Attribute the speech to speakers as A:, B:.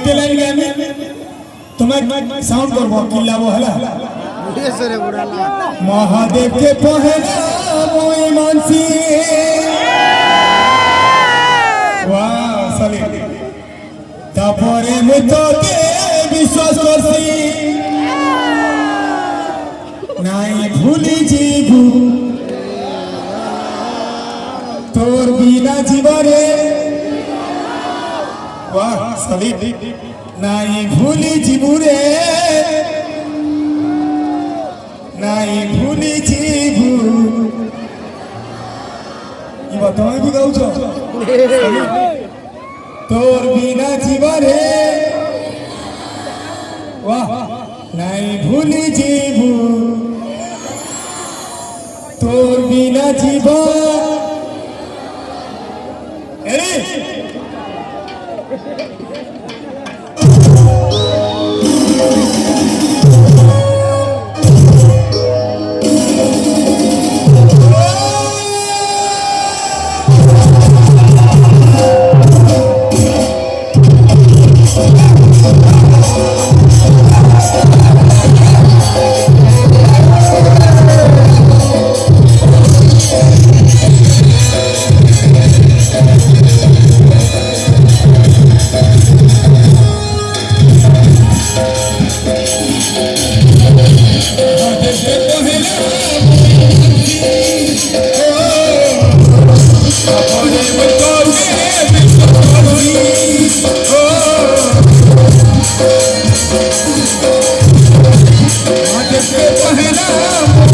A: गुटे line गामी तुम्हें sound करबो किल्लाबो हला
B: ये सरे बुढ़ाला
A: महादेव के पहला मोई मानसी वाह सली तापरे मुतते विश्वास करसी नाई भूली जीवू तोर बिना जीवरे वाह सली नाई भूली जीवू रे नाई भूली जीवू ये बताओ भी गाऊ छो तोर बिना जीवरे वाह नाई भूली जीवू तोर बिना जीवा अरे पहला